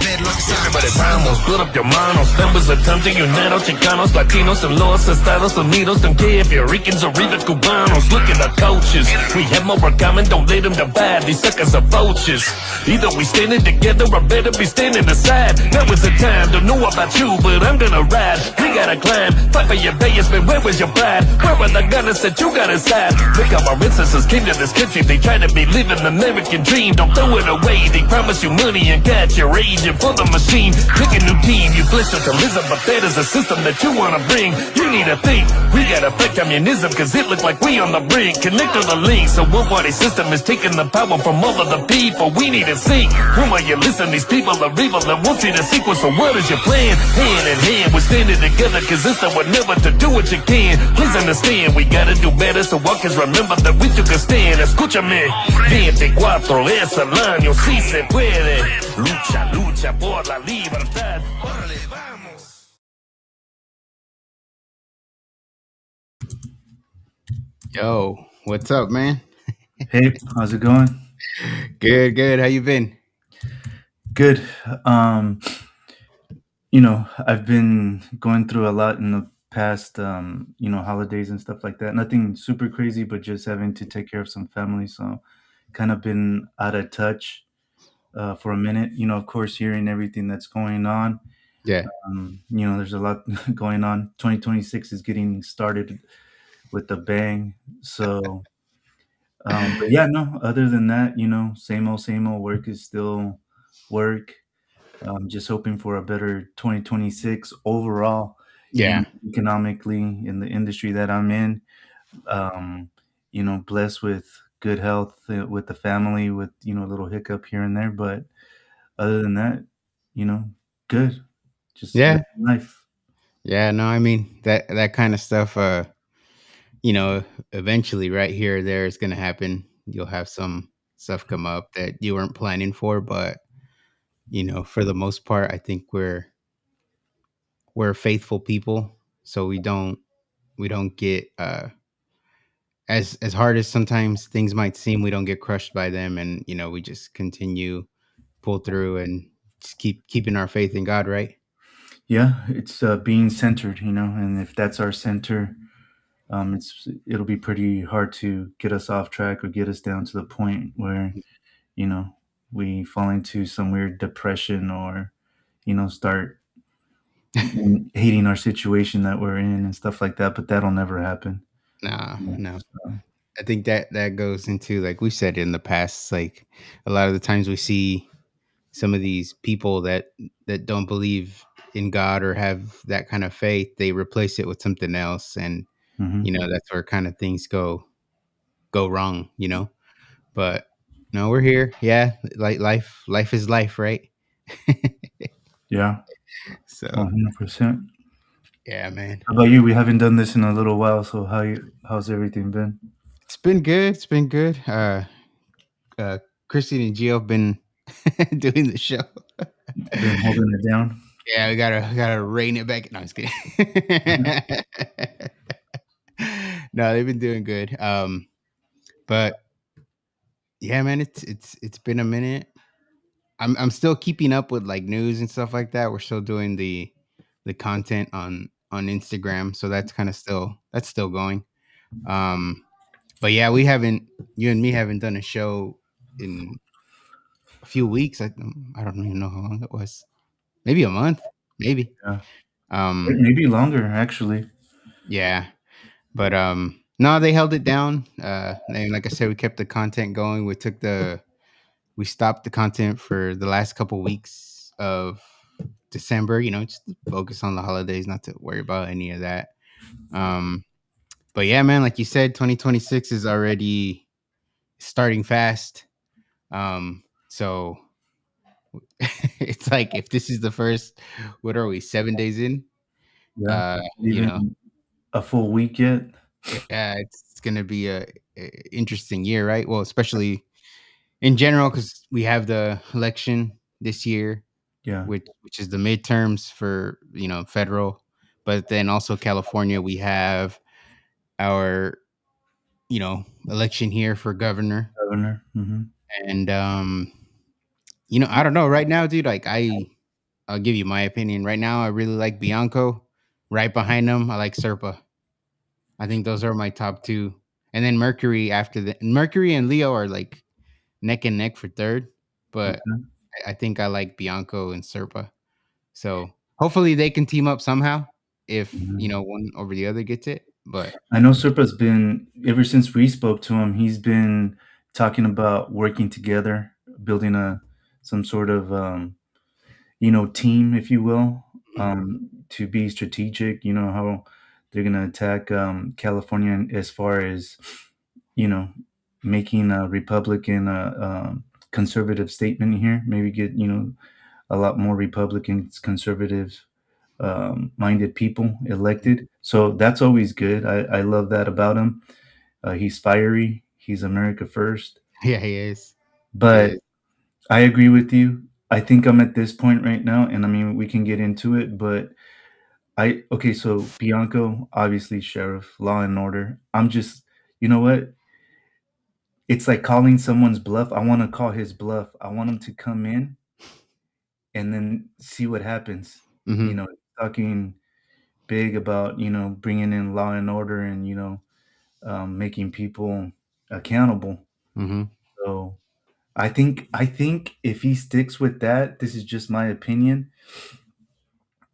Everybody vamos, put up your manos. Members of time to unite Chicanos, Latinos, and los Estados Unidos. Don't care if you're Ricans or even Cubanos. Look at our coaches. We have more in common, don't let them divide. These suckers are vultures. Either we standing together or better be standing aside. Now is the time, don't know about you, but I'm gonna ride. We gotta climb, fight for your day, but where was your pride? Where are the gunners that you got inside? Look how our ancestors came to this country. They try to be living the American dream. Don't throw it away. They promise you money and catch your agent for the machine. Pick a new team, you bless socialism, but that is a system that you wanna bring. You need to think, we gotta fight communism, cause it look like we on the brink. Connect to the link, so one party system is taking the power from all of the people. We need to think, whom are you listening? These people are evil and want you to sequence, so what is your plan? Hand in hand, we're standing together, cause it's the one never to do what you can. Please understand, we gotta do better, so walkers remember that we took a stand. Escúchame, 24 es el año, si se puede. Lucha, lucha por la libertad. Órale, vamos. Yo, what's up, man? Hey, how's it going? Good. How you been? Good. I've been going through a lot in the past, holidays and stuff like that. Nothing super crazy, but just having to take care of some family. So kind of been out of touch for a minute. Of course, hearing everything that's going on. Yeah. There's a lot going on. 2026 is getting started with a bang. So, but yeah, no, other than that, same old work is still work. Just hoping for a better 2026 overall. Yeah. Economically in the industry that I'm in. Blessed with good health with the family, with a little hiccup here and there, but other than that, good. Just Yeah. life. Yeah. No, I mean that kind of stuff. Eventually, right here or there is gonna happen. You'll have some stuff come up that you weren't planning for, but for the most part, I think we're faithful people, so we don't get as hard as sometimes things might seem. We don't get crushed by them, and we just continue pull through and just keeping our faith in God, right? Yeah, it's being centered, and if that's our center, it'll be pretty hard to get us off track or get us down to the point where we fall into some weird depression or start hating our situation that we're in and stuff like that. But that'll never happen. No. I think that goes into, like we said in the past, like a lot of the times we see some of these people that don't believe in God or have that kind of faith, they replace it with something else, and that's where kind of things go wrong, But no, we're here. Yeah, like life is life, right? Yeah, So 100%. yeah, man. How about you? We haven't done this in a little while, so how's everything been? It's been good. It's been good. Christine and Gio have been doing the show. Been holding it down. Yeah, we gotta rein it back. No, I'm just kidding. No, they've been doing good. But yeah, man, it's been a minute. I'm still keeping up with like news and stuff like that. We're still doing the content on Instagram, so that's kind of still going. But yeah, you and me haven't done a show in a few weeks. I don't even know how long it was. Maybe a month, maybe. Yeah. Um, Maybe longer, actually. yeah, but no, they held it down. And like I said, we kept the content going. We stopped the content for the last couple weeks of December. Just to focus on the holidays, not to worry about any of that. But yeah, man, like you said, 2026 is already starting fast. So it's like, if this is the first, what are we, 7 days in? Yeah. You know, A full week yet? yeah, it's gonna be a interesting year, right? Well, especially in general, because we have the election this year, Yeah. which is the midterms for federal, but then also California, we have our election here for governor, Governor. Mm-hmm. and I don't know. Right now, dude, like I'll give you my opinion. Right now, I really like Bianco. Right behind him, I like Serpa. I think those are my top two. And then Mercury after the Mercury and Leo are like neck and neck for third. But Okay. I think I like Bianco and Serpa. So hopefully they can team up somehow if Mhm. one over the other gets it. But I know Serpa's been ever since we spoke to him. He's been talking about working together, building a some sort of team, if you will, to be strategic. You know how they're gonna attack California as far as you know making a Republican conservative statement here. Maybe get a lot more Republicans, conservative minded people elected. So that's always good. I love that about him. He's fiery. He's America first. yeah, he is. He But is. I agree with you. I think I'm at this point right now, and I mean we can get into it. But okay. So Bianco, obviously sheriff, law and order. I'm just, you know what? It's like calling someone's bluff. I want to call his bluff. I want him to come in and then see what happens. You Hmm. know, talking big about bringing in law and order and making people accountable. Hmm. So I think if he sticks with that, this is just my opinion,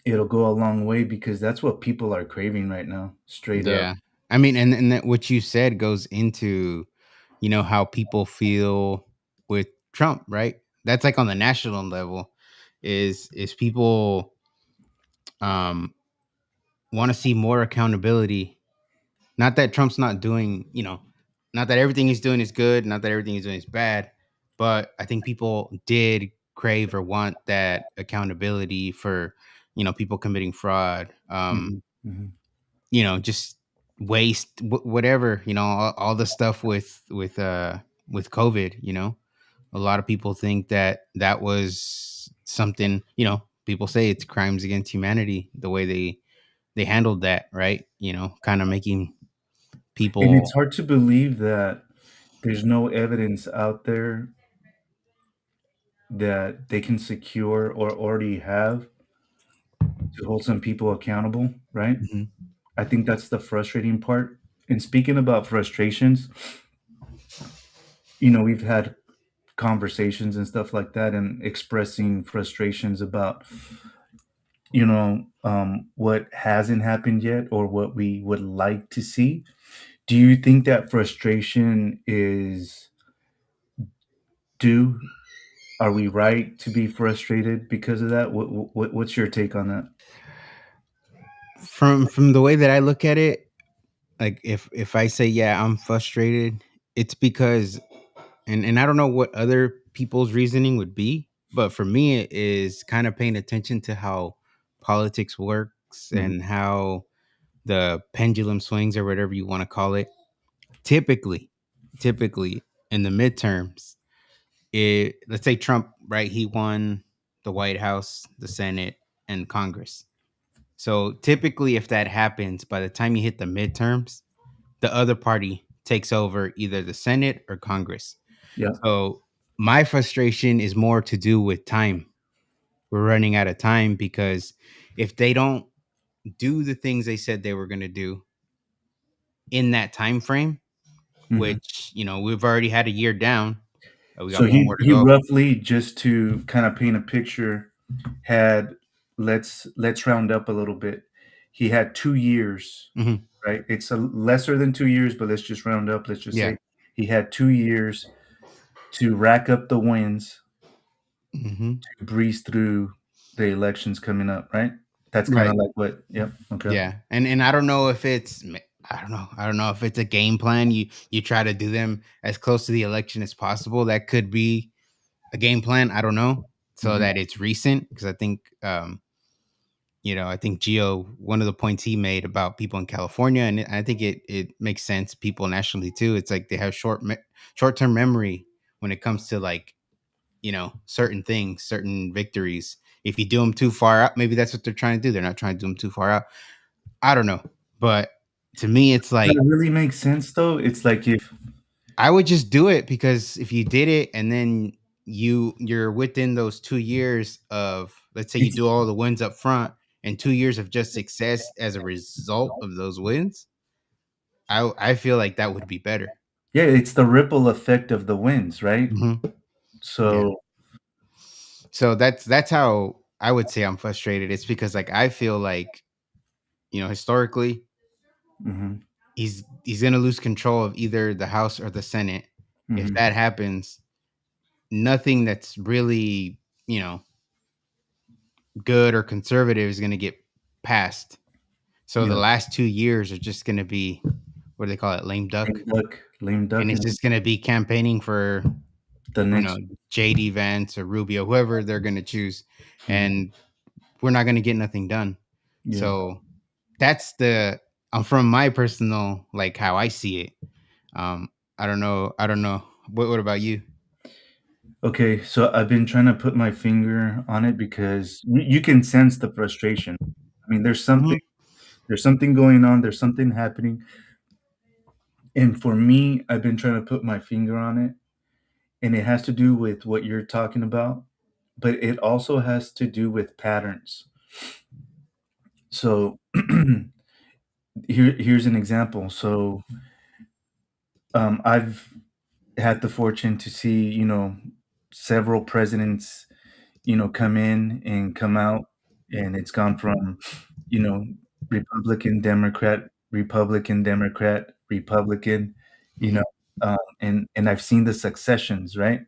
it'll go a long way because that's what people are craving right now, straight up. Yeah. I mean, and that what you said goes into, how people feel with Trump, right? That's like on the national level, is people um want to see more accountability. Not that Trump's not doing, not that everything he's doing is good, not that everything he's doing is bad, but I think people did crave or want that accountability for, people committing fraud. Mhm, mhm. Just waste, whatever, all the stuff with COVID. A lot of people think that that was something, people say it's crimes against humanity the way they handled that, right? Kind of making And it's people. hard to believe that there's no evidence out there that they can secure or already have to hold some people accountable, right? Mhm. I think that's the frustrating part. And speaking about frustrations, we've had conversations and stuff like that and expressing frustrations about what hasn't happened yet or what we would like to see. Do you think that frustration is due? Are we right to be frustrated because of that? What's your take on that? From the way that I look at it, like if I say, yeah, I'm frustrated, it's because, and I don't know what other people's reasoning would be, but for me it is kind of paying attention to how politics works Mhm, and how the pendulum swings or whatever you want to call it. Typically in the midterms, let's say Trump, right? He won the White House, the Senate, and Congress. So typically, if that happens, by the time you hit the midterms, the other party takes over either the Senate or Congress. yeah. So my frustration is more to do with time. We're running out of time because if they don't do the things they said they were going to do in that time frame, Mhm. which we've already had a year down, we So got one he more to he go. roughly, just to kind of paint a picture, had, let's round up a little bit. He had 2 years, Hmm. right? It's a lesser than 2 years, but let's just round up. Let's just Yeah. say he had 2 years to rack up the wins Hmm. to breeze through the elections coming up, right? That's kind of Right. like what. Yep. Okay. Yeah, and I don't know if I don't know if it's a game plan. You try to do them as close to the election as possible. That could be a game plan. I don't know, so Mhm. that it's recent because I think I think Gio, one of the points he made about people in California, and I think it makes sense. People nationally too. It's like they have short term memory when it comes to like certain things, certain victories. If you do them too far out, maybe that's what they're trying to do. They're not trying to do them too far out. I don't know. But to me, it's That like really makes sense, though. It's like if I would just do it because if you did it and then you're within those 2 years of, let's say you It's do all the wins up front and 2 years of just success as a result of those wins. I feel like that would be better. yeah, it's the ripple effect of the winds, right? Hmm. Yeah. So, So that's how I would say I'm frustrated. It's because like I feel like, historically, mhm, he's gonna lose control of either the House or the Senate. If mhm, that happens, nothing that's really, you know, good or conservative is gonna get passed. So the yeah, last 2 years are just gonna be, what do they call it, lame duck, lame and duck, it's and just gonna be campaigning for, the you know, next, JD Vance or Rubio, whoever they're gonna choose, mhm, and we're not gonna get nothing done. yeah. So that's the from my personal, like, how I see it. Um, I don't know. What about you? Okay, so I've been trying to put my finger on it because you can sense the frustration. I mean, Mhm, there's something going on, there's something happening, and for me, I've been trying to put my finger on it, and it has to do with what you're talking about, but it also has to do with patterns. So, here's an example. So, I've had the fortune to see, several presidents, come in and come out, and it's gone from, you know, Republican, Democrat, Republican, Democrat, Republican, you know, mhm, and I've seen the successions, right?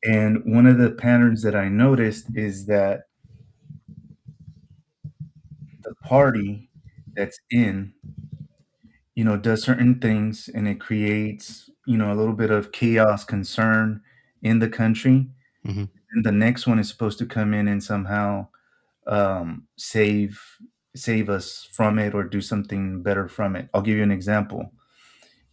And one of the patterns that I noticed is that the party that's in, does certain things and it creates, a little bit of chaos, concern in the country. mhm, And the next one is supposed to come in and somehow save us from it or do something better from it. I'll give you an example.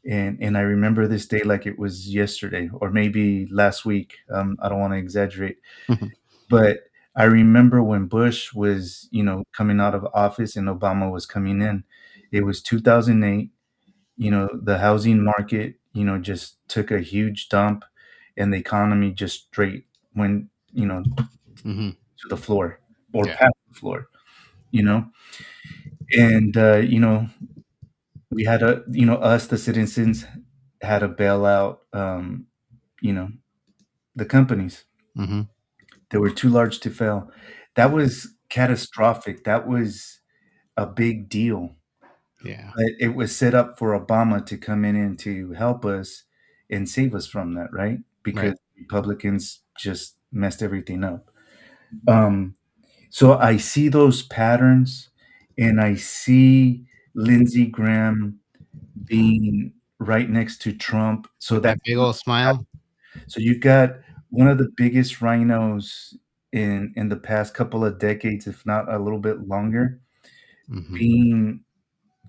And I remember this day like it was yesterday or maybe last week. I don't want to exaggerate, mhm, but I remember when Bush was, coming out of office and Obama was coming in. It was 2008. The housing market, just took a huge dump, and the economy just straight went, mhm. to the floor or Yeah. past the floor, you know? And, we had us, the citizens, had to bail out, you know, the companies. Mhm. They were too large to fail. That was catastrophic. That was a big deal. Yeah. But it was set up for Obama to come in and to help us and save us from that, right? Right. Because Republicans just messed everything up. Um, so I see those patterns, and I see Lindsey Graham being right next to Trump. So With that that big old smile. so you've got one of the biggest rhinos in the past couple of decades, if not a little bit longer, Mhm. being,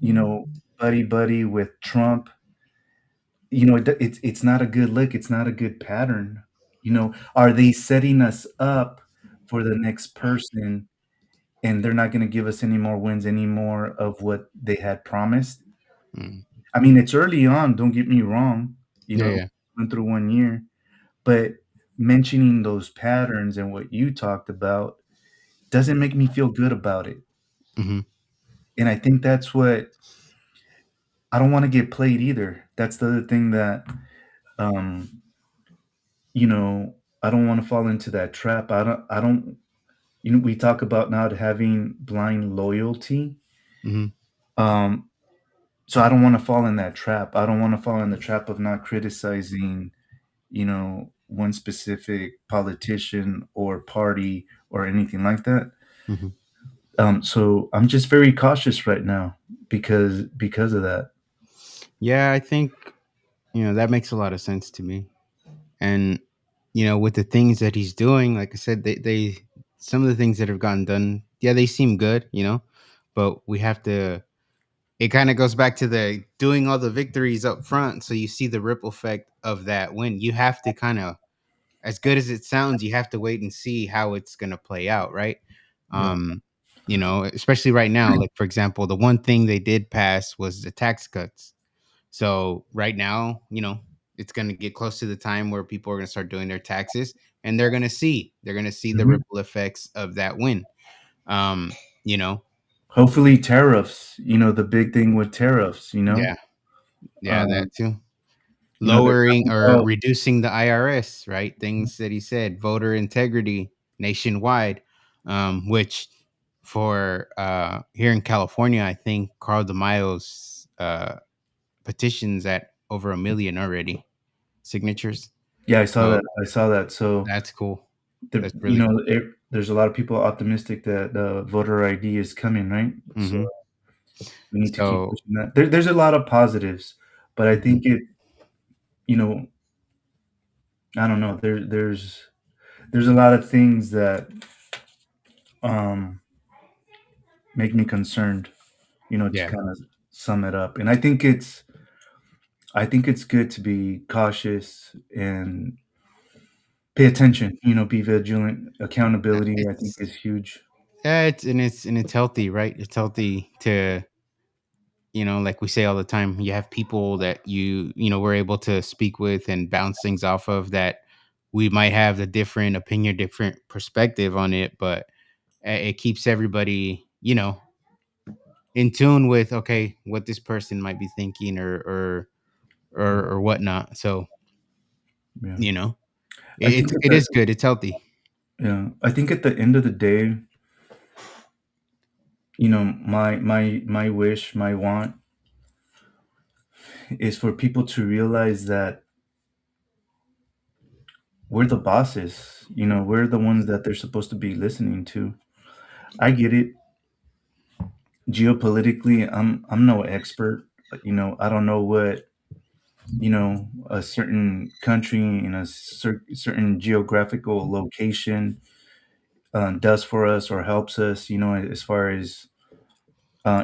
you know, buddy buddy with Trump. It's not a good look. It's not a good pattern. Are they setting us up for the next person, and they're not going to give us any more wins, any more of what they had promised? Mm. I mean, it's early on. Don't get me wrong. Yeah, yeah. Went through 1 year, but mentioning those patterns and what you talked about doesn't make me feel good about it. Mhm. And I think that's what I don't want to get played either. That's the other thing that, um, I don't want to fall into that trap. We talk about not having blind loyalty. Mhm. Um, so I don't want to fall in that trap. I don't want to fall in the trap of not criticizing, one specific politician or party or anything like that. Mhm. So I'm just very cautious right now because of that. Yeah, I think, that makes a lot of sense to me. And with the things that he's doing, like I said, they some of the things that have gotten done, yeah, they seem good, but we have to. It kind of goes back to the doing all the victories up front, so you see the ripple effect of that win. You have to kind of, as good as it sounds, you have to wait and see how it's going to play out, right? Right. Um, Especially right now, like for example, the one thing they did pass was the tax cuts. So right now, it's going to get close to the time where people are going to start doing their taxes, and they're going to see the Mhm. ripple effects of that win. Um, you know, Hopefully tariffs, the big thing with tariffs, yeah, yeah, that um, too. they're Lowering talking or about, reducing the IRS, right? Things that he said, voter integrity nationwide, which for here in California, I think Carl DeMaio's petitions at over 1 million already signatures. yeah, So I saw that. So that's cool. the That's really cool. there's a lot of people optimistic that voter ID is coming, right? So Hmm. we need to keep So pushing that. There's a lot of positives, but I mhm. think you know, I don't know. There's a lot of things that um make me concerned, to Yeah, kind of sum it up. And I think it's good to be cautious and pay attention, be vigilant. Accountability, I think, it's is huge. yeah, it's healthy, right? It's healthy to, like we say all the time, you have people that we're able to speak with and bounce things off of, that we might have a different opinion, different perspective on it, but it keeps everybody, in tune with, okay, what this person might be thinking, or whatnot. So, Yeah. you know, I it think at it the is good. It's healthy. yeah, I think at the end of the day, my wish, my want is for people to realize that we're the bosses. We're the ones that they're supposed to be listening to. I get it. Geopolitically, I'm no expert. I don't know what, a certain country in a certain geographical location does for us or helps us, as far as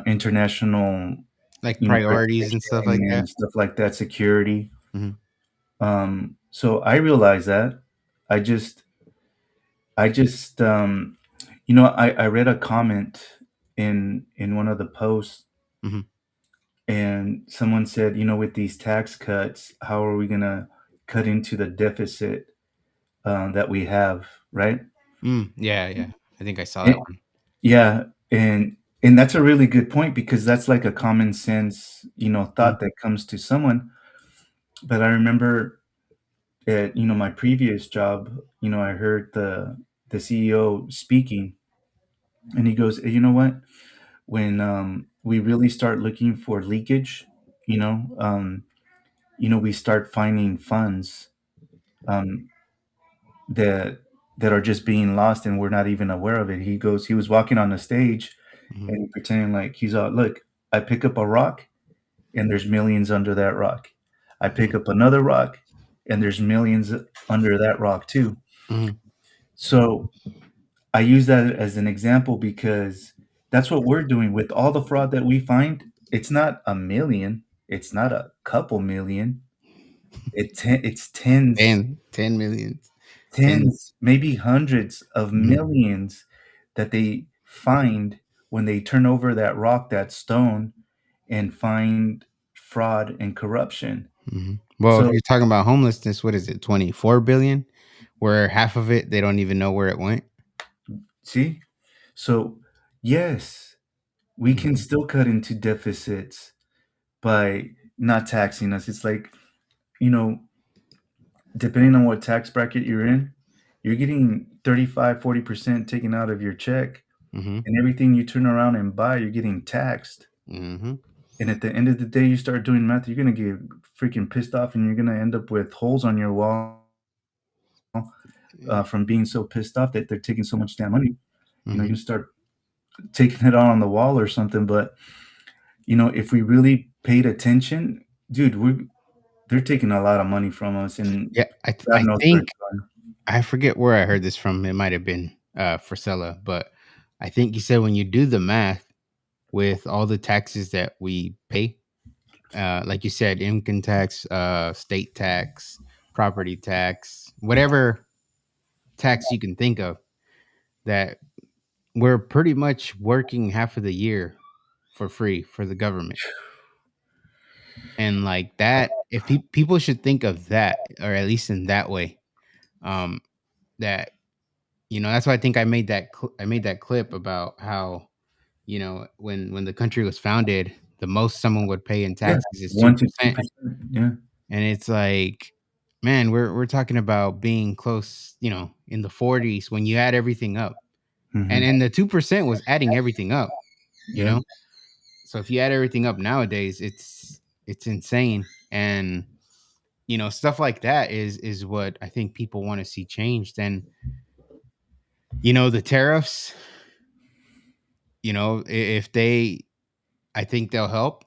international, Like priorities and stuff like recognition that. and stuff like that, security. Mhm, So I realize that. I just, I read a comment in one of the posts, mhm. and someone said, with these tax cuts, how are we gonna cut into the deficit that we have, right? Yeah, yeah. I think I saw that And, one. yeah, and that's a really good point because that's like a common sense, Mhm, thought that comes to someone. But I remember at my previous job, I heard the CEO speaking, and he goes, "Hey, you know what? When we really start looking for leakage, you know, um, we start finding funds um, that are just being lost, and we're not even aware of it." He goes, he was walking on the stage, mhm, and he pretending like he's all, "Look, I pick up a rock, and there's millions under that rock. I pick mhm, up another rock, and there's millions under that rock too." mhm. So I use that as an example because that's what we're doing with all the fraud that we find. It's not a million. It's not a couple million. It's tens, 10 millions. 10. tens, maybe hundreds of Mhm, millions that they find when they turn over that rock, that stone, and find fraud and corruption. mhm. Well, if So you're talking about homelessness, what is it? 24 billion, where half of it they don't even know where it went. see, so yes, we can Mhm, still cut into deficits by not taxing us. It's like, you know, depending on what tax bracket you're in, you're getting 35-40% taken out of your check, mhm, and everything you turn around and buy, you're getting taxed. mhm. And at the end of the day, you start doing math, you're gonna get freaking pissed off, and you're gonna end up with holes on your wall from being so pissed off that they're taking so much damn money. You Mhm. start taking it on the wall or something. But if we really paid attention, dude, they're taking a lot of money from us, and Yeah, God I knows where think it's going. I forget where I heard this from. It might have been Frisella, but I think he said when you do the math with all the taxes that we pay, like you said, income tax, state tax, property tax, whatever tax you can think of, that we're pretty much working half of the year for free for the government. And like that, if people should think of that, or at least in that way, um, that that's why I think I made that clip about how when the country was founded, the most someone would pay in Yeah, taxes is two 1 to percent, 2%. Yeah. and it's like, man, we're talking about being close, in the 40s when you add everything up, and Mhm. the 2% was adding everything up, you Yeah. know. So if you add everything up nowadays, it's insane, and stuff like that is what I think people want to see changed. And the tariffs, if they, I think they'll help,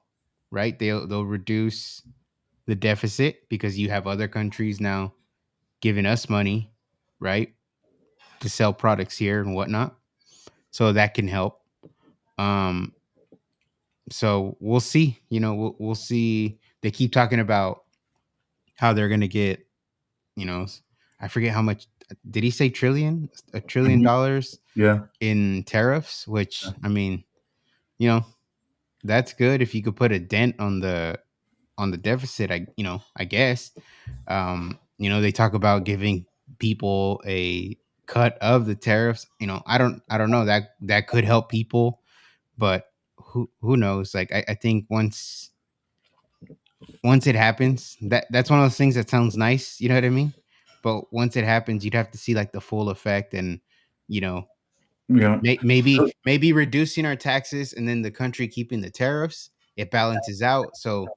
right? They'll reduce the deficit because you have other countries now giving us money, right, to sell products here and whatnot. So that can help. Um, so we'll see. We'll see. They keep talking about how they're gonna get. I forget how much. Did he say trillion? $1 trillion Mhm. Yeah. in tariffs? Which, I mean, you know, that's good if you could put a dent on the deficit. I guess. They talk about giving people a cut of the tariffs. I don't know, that could help people, but who knows? Like, I think once it happens, that's one of those things that sounds nice, you know what I mean? But once it happens, you'd have to see like the full effect, and you know Yeah. maybe reducing our taxes and then the country keeping the tariffs, it balances out. So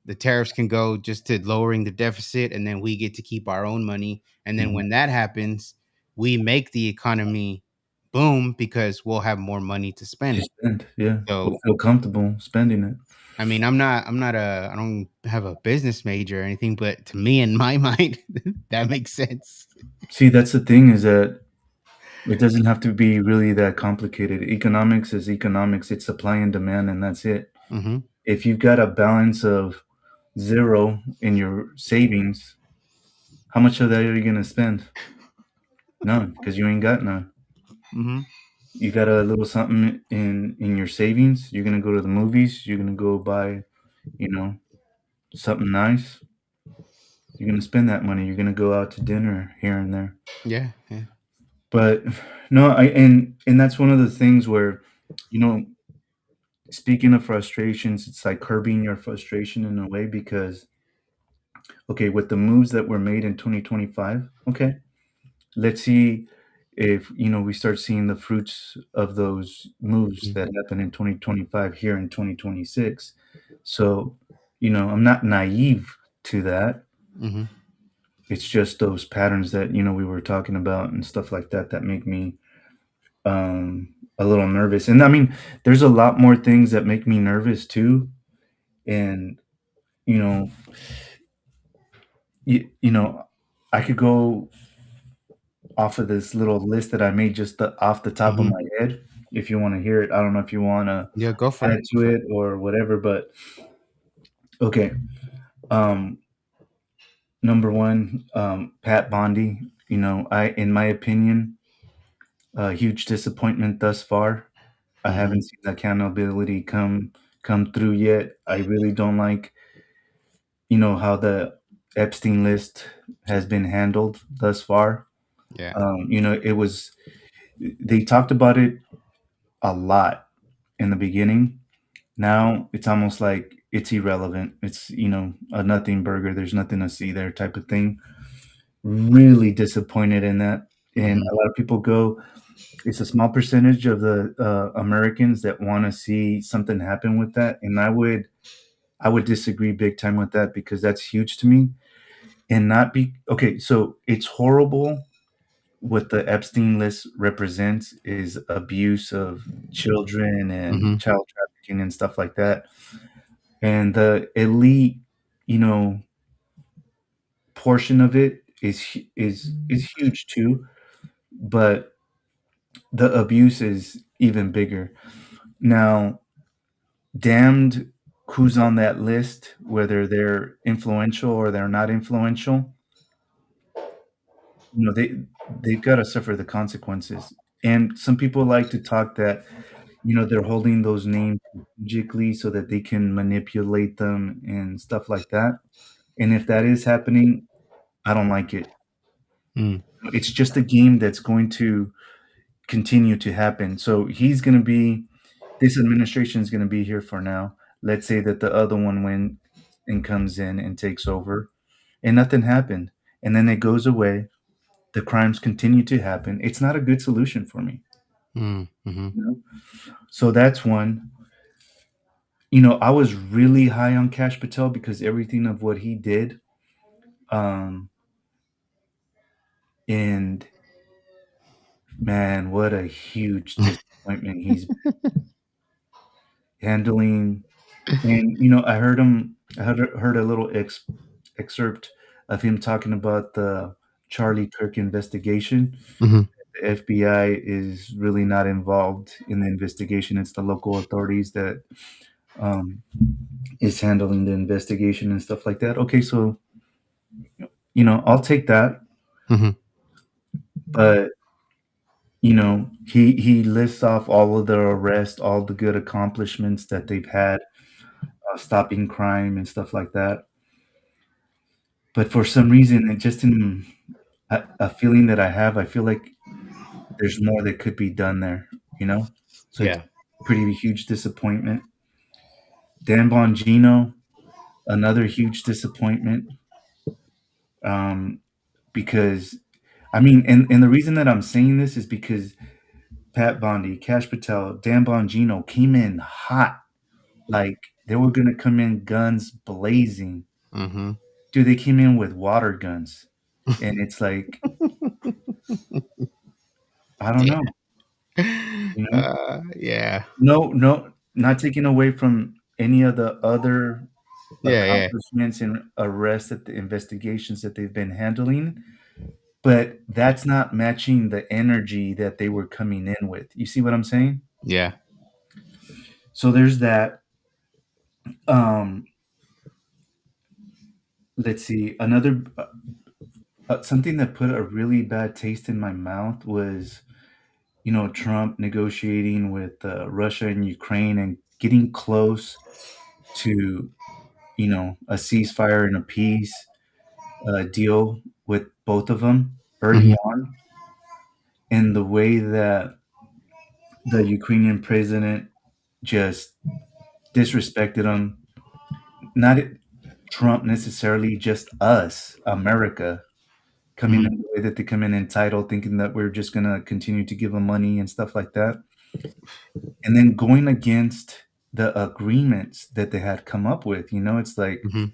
the tariffs can go just to lowering the deficit, and then we get to keep our own money. And then Mhm. when that happens, we make the economy boom because we'll have more money to To spend. spend, yeah. We'll So, feel comfortable spending it. I mean, I don't have a business major or anything, but to me, in my mind, that makes sense. See, that's the thing is that it doesn't have to be really that complicated. Economics is economics. It's supply and demand, and that's it. Hmm. If you've got a balance of 0 in your savings, how much of that are you gonna spend? None, because you ain't got none. Hmm. You got a little something in your savings, you're gonna go to the movies, you're gonna go buy, you know, something nice. You're gonna spend that money, you're gonna go out to dinner here and there. Yeah, yeah. But no, and that's one of the things where, you know, speaking of frustrations, it's like curbing your frustration in a way because, okay, with the moves that were made in 2025, okay, let's see if, we start seeing the fruits of those moves that happened in 2025 here in 2026. So, I'm not naive to that. Mm-hmm. It's just those patterns that, we were talking about and stuff like that that make me a little nervous. And I mean, there's a lot more things that make me nervous too. And you know, you know, I could go off of this little list that I made just off the top of Hmm. my head. If you want to hear it, I don't know if you want to Yeah, go for add it. Go to for it or whatever, but okay. Um, Number one, Pat Bondi. In my opinion, a huge disappointment thus far. I it. Hmm. haven't seen the accountability come through yet. I really don't like, how the Epstein list has been handled thus far. Yeah. It was they talked about it a lot in the beginning. Now it's almost like it's irrelevant. It's, a nothing burger. There's nothing to see there type of thing. Really disappointed in that. And Hmm. a lot of people go, it's a small percentage of the Americans that want to see something happen with that. And I would disagree big time with that because that's huge to me. And not be okay. So it's horrible. What the Epstein list represents is abuse of children and Hmm. child trafficking and stuff like that. And the elite, you know, portion of it is huge too, but the abuse is even bigger. Now, damned who's on that list, whether they're influential or they're not influential, they've got to suffer the consequences. And some people like to talk that, they're holding those names strategically so that they can manipulate them and stuff like that. And if that is happening, I don't like it. Mm, It's just a game that's going to continue to happen. So he's going to be, this administration is going to be here for now. Let's say that the other one went and comes in and takes over, and nothing happened, and then it goes away. The crimes continue to happen. It's not a good solution for me. mhm, You know? So that's one. I was really high on Cash Patel because everything of what he did, um, and man, what a huge disappointment he's handling. And I heard a little excerpt of him talking about the Charlie Kirk investigation. mhm. The FBI is really not involved in the investigation. It's the local authorities that um, is handling the investigation and stuff like that. Okay, so I'll take that, Mhm. but he lists off all of the arrests, all the good accomplishments that they've had, stopping crime and stuff like that. But for some reason, it just in a feeling that I have, I feel like there's more that could be done there. You know, so it's Yeah. pretty huge disappointment. Dan Bongino, another huge disappointment. Um, because I mean, and the reason that I'm saying this is because Pat Bondi, Cash Patel, Dan Bongino came in hot. Like they were gonna come in guns blazing. Mhm. Dude, they came in with water guns. And it's like, I don't know, you know? Yeah. No, no, not taking away from any of the other Yeah, yeah. accomplishments and arrests that the investigations that they've been handling, but that's not matching the energy that they were coming in with. You see what I'm saying? Yeah. So there's that. Um, let's see. Another something that put a really bad taste in my mouth was, Trump negotiating with Russia and Ukraine and getting close to, a ceasefire and a peace deal with both of them early Mhm. on, and the way that the Ukrainian president just disrespected them. Not Trump necessarily, just us, America, coming Mhm. in the way that they come in entitled, thinking that we're just gonna continue to give them money and stuff like that, and then going against the agreements that they had come up with. It's like, Mhm.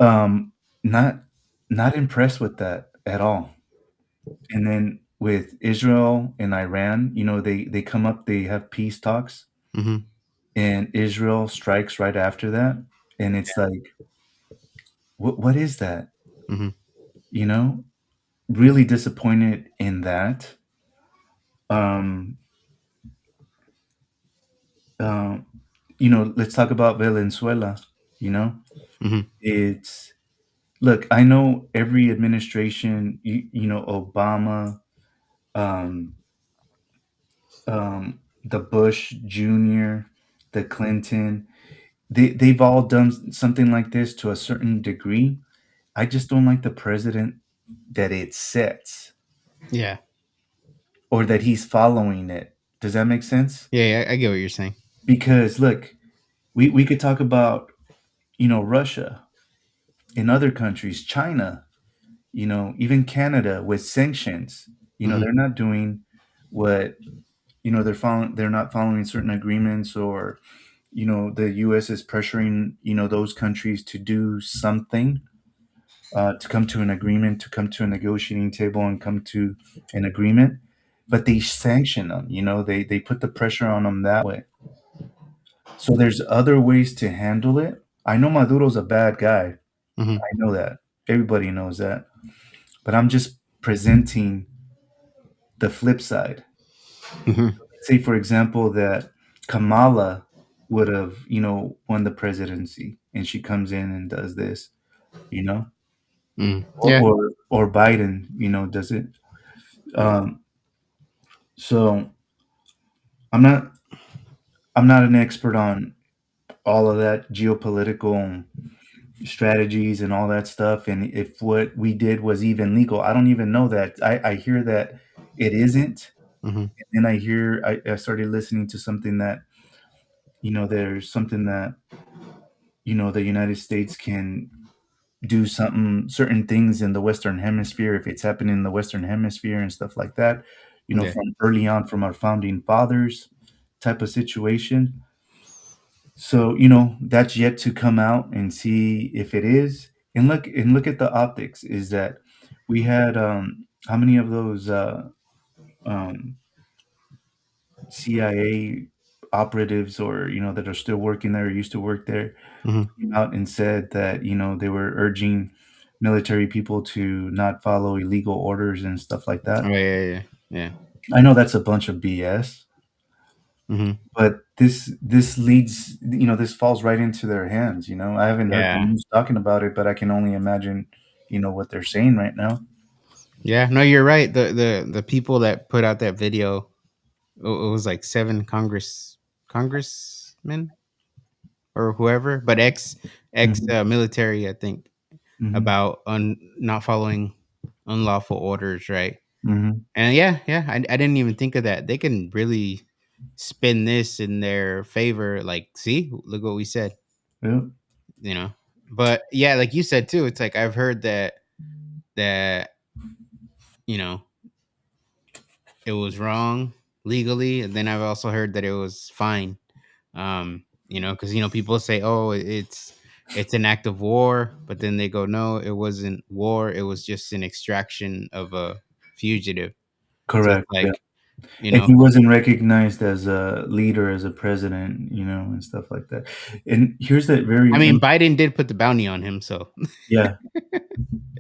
um, not not impressed with that at all. And then with Israel and Iran, they come up, they have peace talks, Mhm. and Israel strikes right after that, and it's like, what is that? Mhm. You know, really disappointed in that. Um, um, let's talk about Venezuela. You know, Mhm. it's look. I know every administration, Obama, um, the Bush Jr., the Clinton, they've all done something like this to a certain degree. I just don't like the president that it sets Yeah. or that he's following it. Does that make sense? Yeah, yeah, I get what you're saying. Because look, we could talk about, Russia in other countries, China, even Canada with sanctions. Mhm. They're not doing what, they're not following certain agreements, or, the US is pressuring, those countries to do something, to come to an agreement, to come to a negotiating table and come to an agreement. But they sanction them, they put the pressure on them that way. So there's other ways to handle it. I know Maduro's a bad guy. Mhm. I know that. Everybody knows that. But I'm just presenting the flip side. Mhm. Say, for example, that Kamala would have, won the presidency, and she comes in and does this, you know, Mhm. or Yeah. or, or Biden, does it. Um, so I'm not I'm not an expert on all of that geopolitical strategies and all that stuff, and if what we did was even legal. I don't even know that. I hear that it isn't, Hmm. and I started listening to something that, there's something that, the United States can do something, certain things in the Western Hemisphere, if it's happening in the Western Hemisphere and stuff like that, Yeah. from early on, from our founding fathers type of situation. So, that's yet to come out and see if it is. And look at the optics, is that we had, how many of those um CIA operatives, or that are still working there, or used to work there, Hmm. came out and said that, they were urging military people to not follow illegal orders and stuff like Oh that. yeah, yeah, yeah. Yeah. I know that's a bunch of BS, Hmm. but this leads, this falls right into their hands. I haven't heard the Yeah. news talking about it, but I can only imagine, what they're saying right now. Yeah. No, you're right. The people that put out that video, it was like seven congressmen or whoever, but ex Hmm. military, I think, Hmm. about not following unlawful orders, right? Hmm. And yeah, yeah, I didn't even think of that. They can really spin this in their favor. Like, see, look what we said, Yeah. you know. But yeah, like you said too, it's like I've heard that you know it was wrong legally, and then I've also heard that it was fine. Because people say, "Oh, it's an act of war," but then they go, "No, it wasn't war. It was just an extraction of a fugitive." So it's Correct. Yeah. like, you And know, he wasn't recognized as a leader, as a president, and stuff like that. And here's that I very, mean, Biden did put the bounty on him, so yeah, yeah.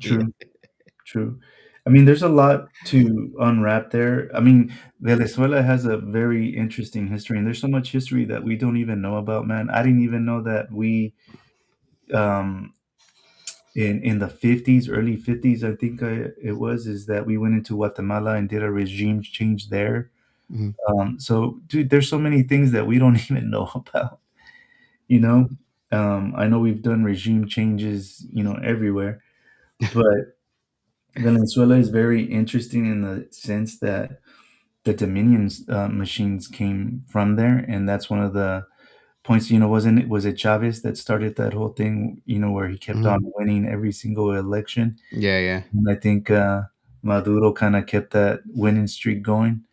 true. True. I mean, there's a lot to unwrap there. I mean, Venezuela has a very interesting history, and there's so much history that we don't even know about, man. I didn't even know that um, in the 50s, early 50s, I think it was, is that we went into Guatemala and did a regime change there. Mhm, So, dude, there's so many things that we don't even know about, you know? I know we've done regime changes, everywhere, but Venezuela is very interesting in the sense that the Dominions machines came from there, and that's one of the points. Was it Chavez that started that whole thing? Where he kept mhm. on winning every single election, Yeah, yeah. and I think Maduro kind of kept that winning streak going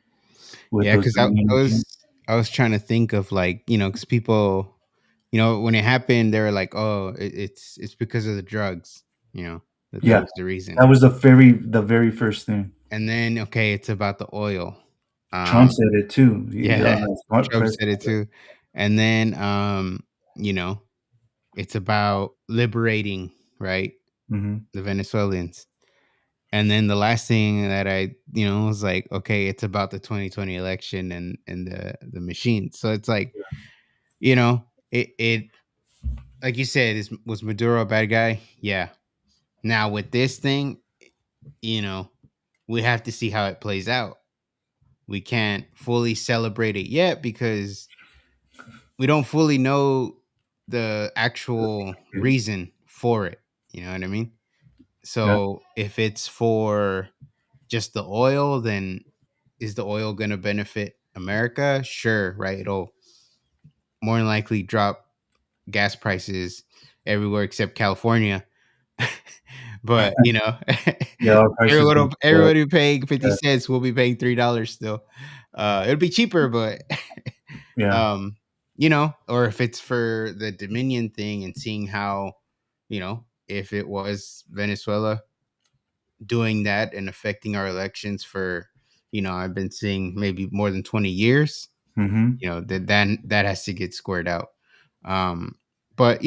with Yeah, those because Dominion machines. I was trying to think of, like, because people, when it happened, they were like, "Oh, it's because of the drugs," that Yeah, was the reason. that was the very first thing. And then, okay, it's about the oil. Trump Um, said it too. yeah, Smart Trump said president. it too. And then, you know, it's about liberating, right, Hmm. the Venezuelans. And then the last thing that I, was like, okay, it's about the 2020 election and the machine. So it's like, it like you said, was Maduro a bad guy? Yeah. Now with this thing, you know, we have to see how it plays out. We can't fully celebrate it yet because we don't fully know the actual reason for it. You know what I mean? Yeah. So if it's for just the oil, then is the oil going to benefit America? Sure, right? It'll more than likely drop gas prices everywhere except California. But Yeah, our prices everyone gonna will, go up. everybody paying 50 Yeah. cents will be paying $3 still. It'll be cheaper, but Yeah. um, or if it's for the Dominion thing and seeing how, if it was Venezuela doing that and affecting our elections for, I've been seeing maybe more than 20 years, Hmm. that has to get squared out. But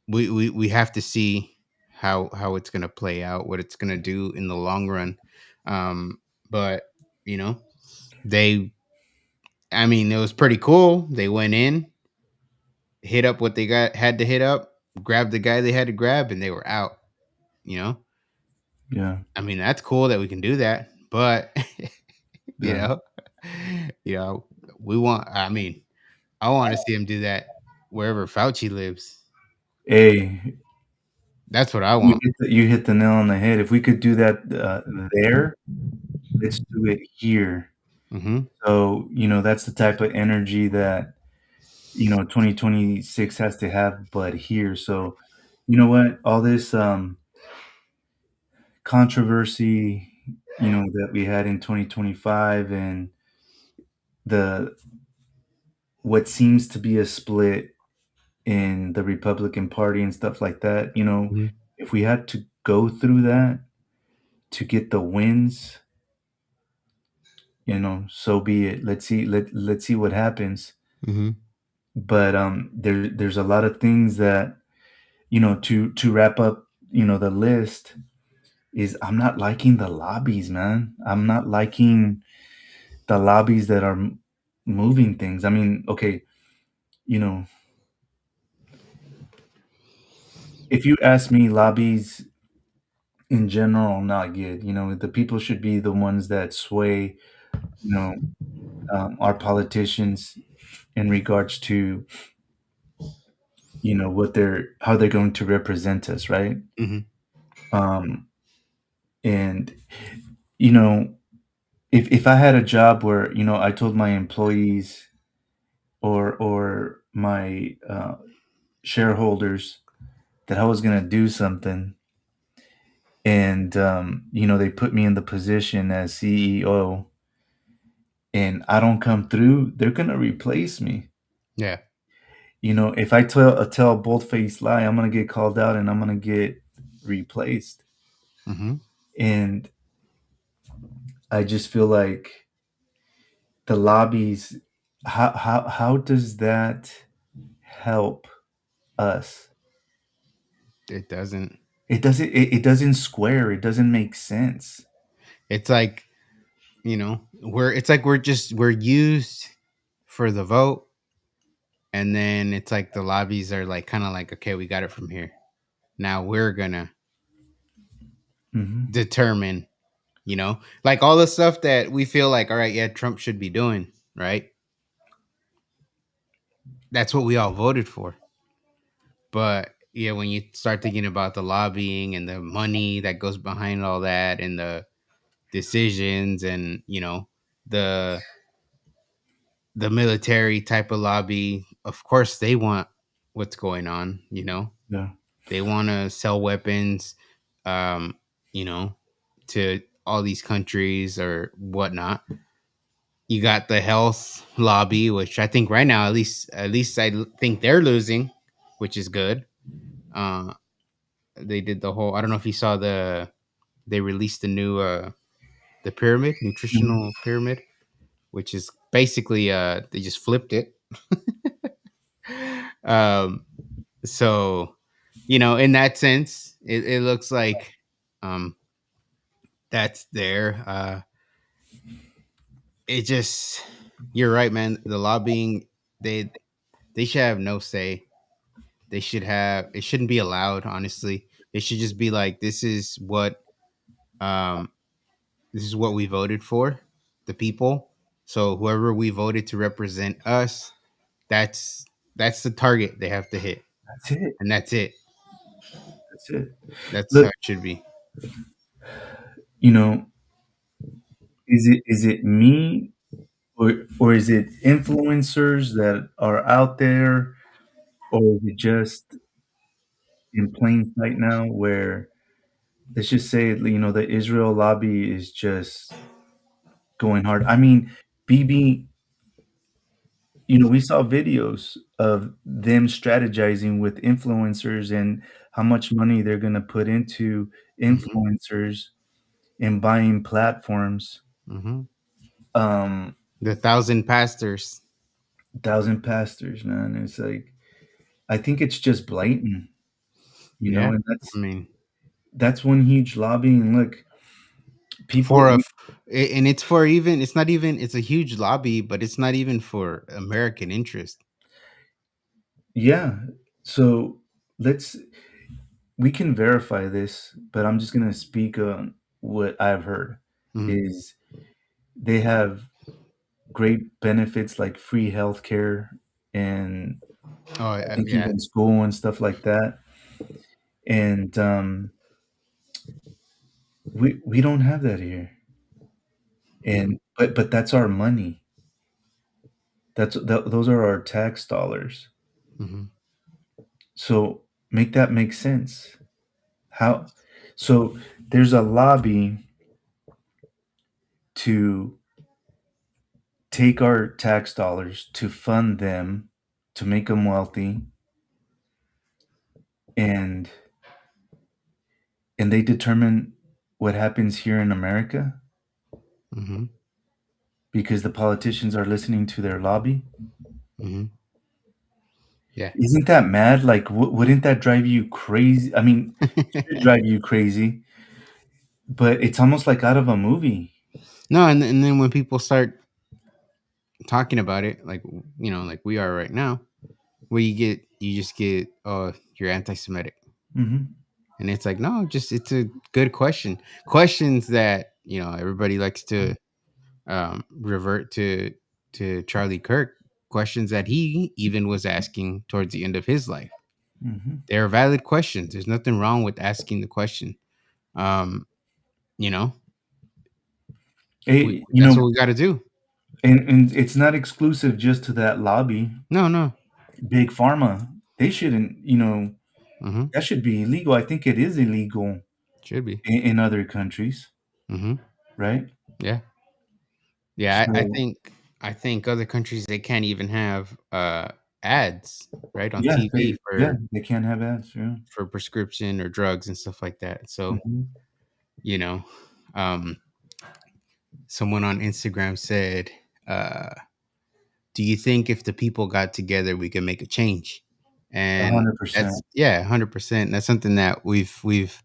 we have to see how it's gonna play out, what it's gonna do in the long run. But you know, they I mean, it was pretty cool. They went in, hit up what they had to hit up, grabbed the guy they had to grab, and they were out. You know, Yeah. I mean, that's cool that we can do that, but you Yeah. know, we want. I mean, I want to see him do that wherever Fauci lives. Hey, That's what I want. you hit the nail on the head. If we could do that there, let's do it here. Hmm. So, that's the type of energy that, 2026 has to have, but here. So, you know what? All this controversy, that we had in 2025 and the what seems to be a split in the Republican Party and stuff like that, Hmm. if we had to go through that to get the wins, so be it. Let's see what happens. Hmm. But there's a lot of things that, to wrap up, the list is I'm not liking the lobbies, man. I'm not liking the lobbies that are moving things. I mean, okay, you know, if you ask me, lobbies in general not good. The people should be the ones that sway, you know, our politicians in regards to, what how they're going to represent us, right? Hmm. Um, and you know, if I had a job where, I told my employees or my shareholders that I was going to do something, and they put me in the position as CEO, and I don't come through, they're going to replace me. Yeah. If I tell a bold-faced lie, I'm going to get called out and I'm going to get replaced. Hmm. And I just feel like the lobbies, how does that help us? It doesn't. It doesn't square, it doesn't make sense. It's like, it's like we're used for the vote, and then it's like the lobbies are like kind of like, okay, we got it from here. Now we're gonna Hmm. determine, like all the stuff that we feel like, all right, yeah, Trump should be doing, right? That's what we all voted for. But yeah, when you start thinking about the lobbying and the money that goes behind all that and the decisions and, the the military type of lobby, of course they want what's going on. Yeah. They want to sell weapons, um, you know, to all these countries or whatnot. You got the health lobby, which I think right now, at least think they're losing, which is good. Uh, they did the whole. I don't know if you saw they released the new the pyramid, Mhm. nutritional pyramid, which is basically they just flipped it. um, so in that sense, it looks like um that's there. It just you're right, man. The lobbying, they they should have no say. They should have it shouldn't be allowed, honestly. It should just be like um this is what we voted for, the people. So whoever we voted to represent us, that's that's the target they have to hit. That's it. And that's it. That's it. That's how Look, it should be. you know, is it me, or is it influencers that are out there, or is it just in plain sight now where, let's just say, the Israel lobby is just going hard. I mean, BB, we saw videos of them strategizing with influencers and how much money they're going to put into Hmm. influencers and buying platforms. Hmm. Um, The thousand pastors. thousand pastors, man. It's like, I think it's just blatant, Yeah. and I mean, that's one huge lobby. And look, people, for and it's for even it's not even it's a huge lobby, but it's not even for American interest. yeah. So let's we can verify this, but I'm just gonna speak on what I've heard Hmm. is they have great benefits like free healthcare and Oh, I think yeah. even school and stuff like that. And we don't have that here. Hmm. And but that's our money. Those are our tax dollars. Hmm. So make that make sense. How? So there's a lobby to take our tax dollars to fund them, to make them wealthy, and they determine what happens here in America Hmm. because the politicians are listening to their lobby. Hmm. Yeah. Isn't that mad? Like, wouldn't that drive you crazy? I mean, it should drive you crazy, but it's almost like out of a movie. No, and then when people start talking about it, like, like we are right now, where you just get, oh, you're anti-Semitic, Hmm. and it's like, no, just it's a good question. Questions that everybody likes to revert to Charlie Kirk. Questions that he even was asking towards the end of his life. Hmm. They're valid questions. There's nothing wrong with asking the question. Um, you know, You that's know, what we got to do. and it's not exclusive just to that lobby. No, no, Big pharma, they shouldn't. mm-hmm. That should be illegal. I think it is illegal Should be. in other countries, Mm-hmm. right? Yeah, yeah. So I think other countries they can't even have ads right on yeah, TV they can't have ads. Yeah. for prescription or drugs and stuff like that. So Hmm. you know, um, someone on Instagram said, uh, "Do you think if the people got together, we can make a change?" A And hundred that's percent. 100%. That's something that we've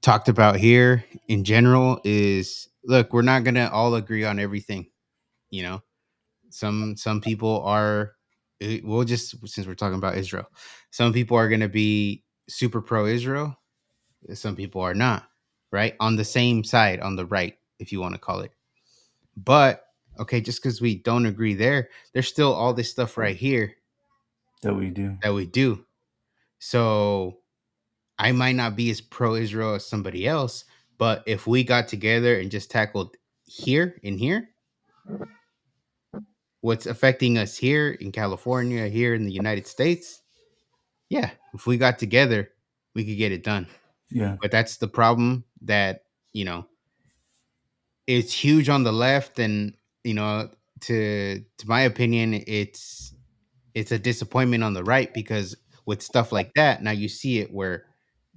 talked about here in general. Is look, we're not gonna all agree on everything. You know, some people are. We'll just since we're talking about Israel, some people are gonna be super pro Israel. Some people are not. Right on the same side, on the right, if you want to call it. But okay, just because we don't agree there, there's still all this stuff right here That we do. that we do. So I might not be as pro Israel as somebody else, but if we got together and just tackled here in here, what's affecting us here in California, here in the United States, yeah, if we got together, we could get it done. Yeah. But that's the problem that, you know, it's huge on the left and, you know, to my opinion, it's a disappointment on the right because with stuff like that, now you see it where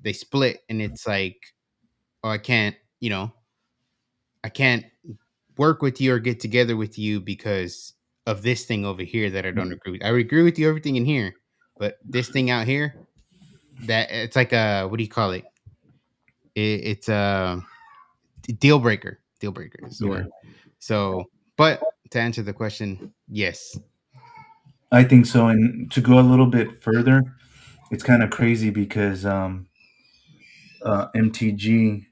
they split and it's like, oh, I can't work with you or get together with you because of this thing over here that I don't agree with. I agree with you everything in here, but this thing out here, that it's like a what do you call it? It's a deal breaker. Deal breaker is the Yeah. word. So, but to answer the question, yes. I think so. And to go a little bit further, it's kind of crazy because MTG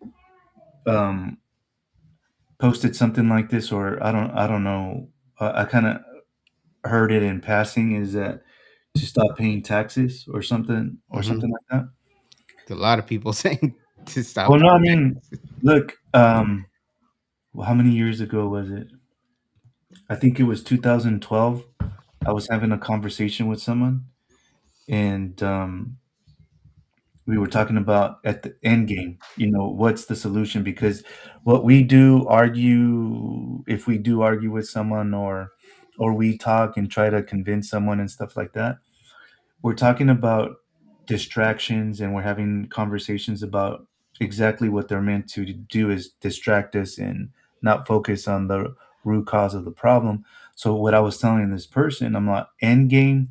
um, posted something like this, or I don't know. I kind of heard it in passing. Is that to stop paying taxes or Hmm. something like that? A lot of people saying to stop Well, no, I paying mean, taxes. look, well, how many years ago was it? I think it was 2012. I was having a conversation with someone, and we were talking about at the end game, what's the solution? Because what we do argue, if we do argue with someone, or we talk and try to convince someone and stuff like that, we're talking about distractions and we're having conversations about exactly what they're meant to do is distract us and not focus on the root cause of the problem. So what I was telling this person, I'm like, end game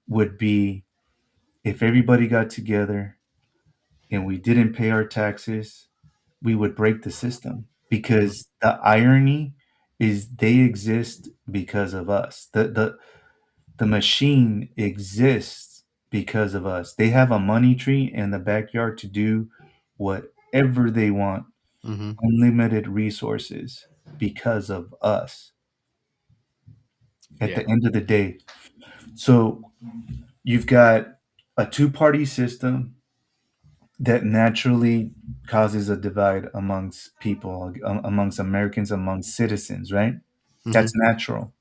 would be if everybody got together and we didn't pay our taxes, we would break the system because the irony is they exist because of us. The machine exists because of us. They have a money tree in the backyard to do whatever they want, Hmm. unlimited resources. because of us at Yeah. the end of the day. So you've got a two-party system that naturally causes a divide amongst people, amongst Americans, amongst citizens, right? Hmm. That's natural.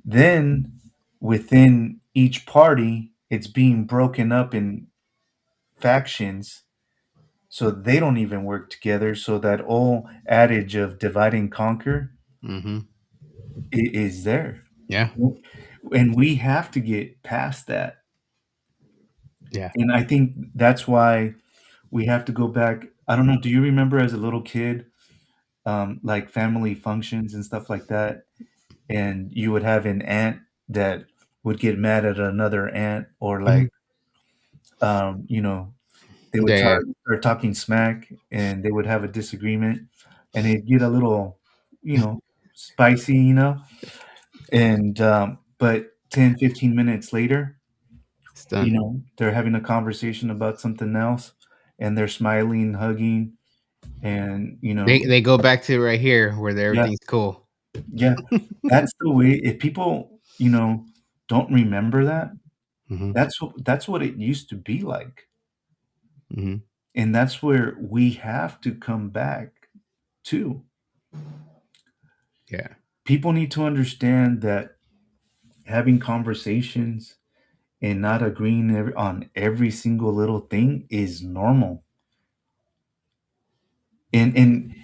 Then within each party, it's being broken up in factions so they don't even work together. So that old adage of divide and conquer Hmm. is there. Yeah. And we have to get past that. Yeah. And I think that's why we have to go back. I don't know. Do you remember as a little kid, like family functions and stuff like that? And you would have an aunt that would get mad at another aunt, or Hmm. like, you know, they would Yeah. Yeah. start talking smack, and they would have a disagreement, and it'd get a little, you know, spicy, and but 10, 15 minutes later, It's done. they're having a conversation about something else, and they're smiling, hugging, and They go back to right here where yeah, everything's cool. yeah, that's the way. If people, don't remember that, Hmm. that's what it used to be like, Hmm. and that's where we have to come back to. Yeah. People need to understand that having conversations and not agreeing on every single little thing is normal, and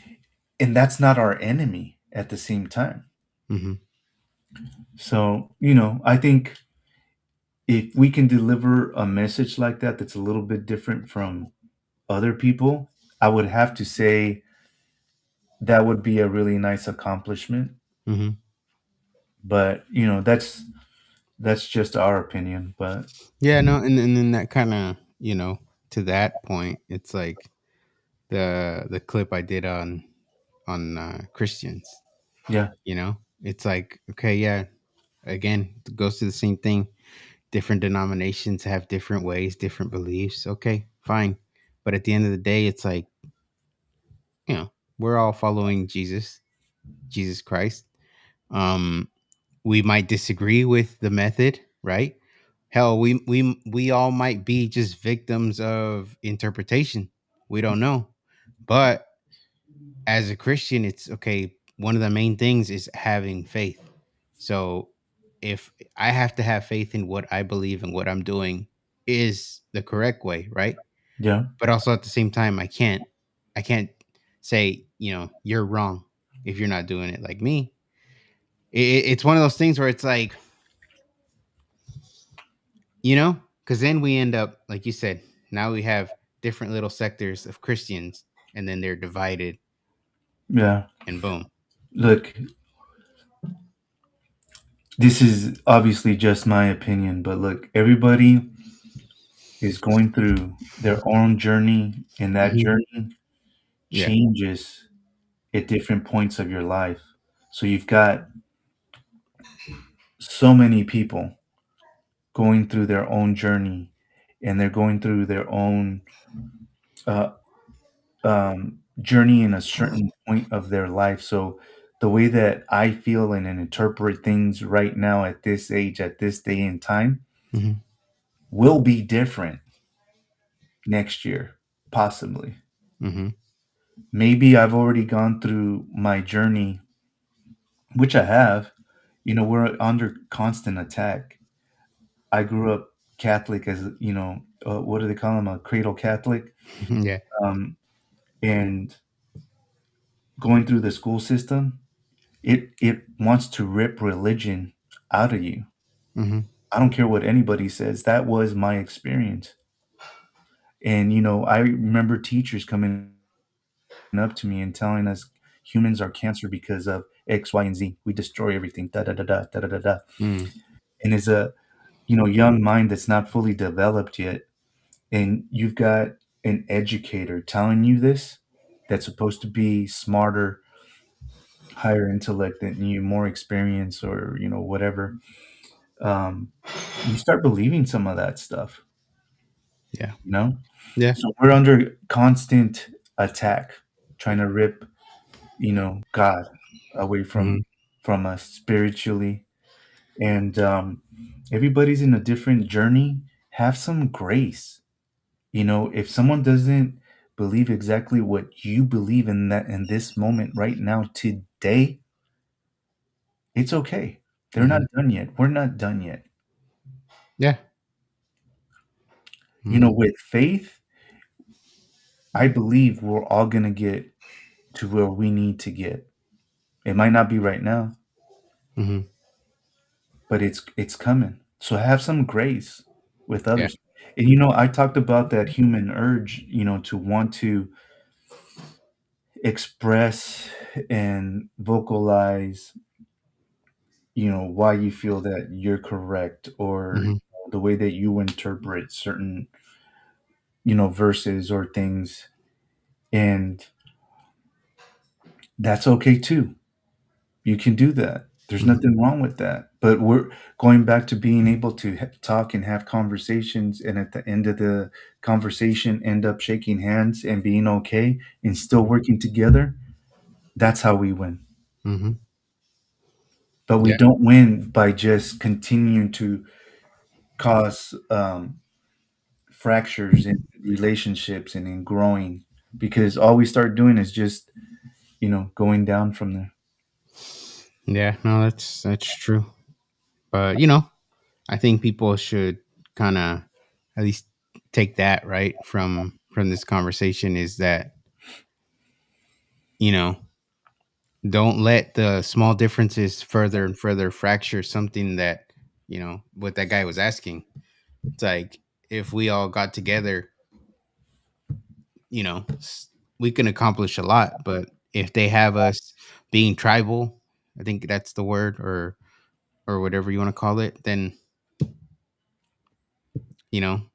that's not our enemy at the same time. Hmm. So I think if we can deliver a message like that that's a little bit different from other people, I would have to say that would be a really nice accomplishment. Hmm. But that's just our opinion. But Yeah. No. And then that kind of, to that point, it's like the clip I did on Christians. yeah, It's like, okay, yeah. Again, it goes to the same thing. Different denominations have different ways, different beliefs. Okay, fine. But at the end of the day, it's like, you know, we're all following Jesus Christ. Um, we might disagree with the method, right? Hell, we all might be just victims of interpretation. We don't know. But as a Christian, it's okay. One of the main things is having faith. So if I have to have faith in what I believe and what I'm doing is the correct way, right? yeah, But also at the same time, I can't say, you're wrong if you're not doing it like me. It's one of those things where it's like, because then we end up, like you said, now we have different little sectors of Christians, and then they're divided, yeah. and boom. Look, this is obviously just my opinion, but look, everybody is going through their own journey, and that Hmm. journey Yeah. changes at different points of your life. So you've got so many people going through their own journey, and they're going through their own uh, journey in a certain point of their life. So the way that I feel and interpret things right now at this age, at this day and time, Hmm. will be different next year, possibly. Hmm. Maybe I've already gone through my journey, which I have. We're under constant attack. I grew up Catholic, as what do they call them? A cradle Catholic. Yeah. Um, and going through the school system, it wants to rip religion out of you. Hmm. I don't care what anybody says. That was my experience. And I remember teachers coming up to me and telling us humans are cancer because of X, Y, and Z. We destroy everything. Da da da da da da da da da. Mm. And as a young mind that's not fully developed yet, and you've got an educator telling you this, that's supposed to be smarter, higher intellect than you, more experience, or whatever, um, you start believing some of that stuff, Yeah. you know? Yeah. So we're under constant attack, trying to rip, God away Mhm. from us spiritually. And everybody's in a different journey. Have some grace. If someone doesn't believe exactly what you believe in that in this moment right now today, it's okay. They're not Mhm. done yet. We're not done yet. Yeah. Mhm. With faith, I believe we're all going to get to where we need to get. It might not be right now, Mhm. but it's coming. So have some grace with Yeah. others. And I talked about that human urge, to want to express and vocalize, why you feel that you're correct, or Mhm. the way that you interpret certain, verses or things. And that's okay too. You can do that. There's Mhm. nothing wrong with that. But we're going back to being able to talk and have conversations, and at the end of the conversation, end up shaking hands and being okay and still Mhm. working together. That's how we win. Mhm. But we Yeah. don't win by just continuing to cause fractures in relationships and in growing, because all we start doing is just, going down from there. Yeah. No, that's true. But I think people should kind of at least take that right from this conversation is that you know don't let the small differences further and further fracture something that what that guy was asking. It's like if we all got together, we can accomplish a lot. But if they have us being tribal, I think that's the word, or whatever you want to call it, then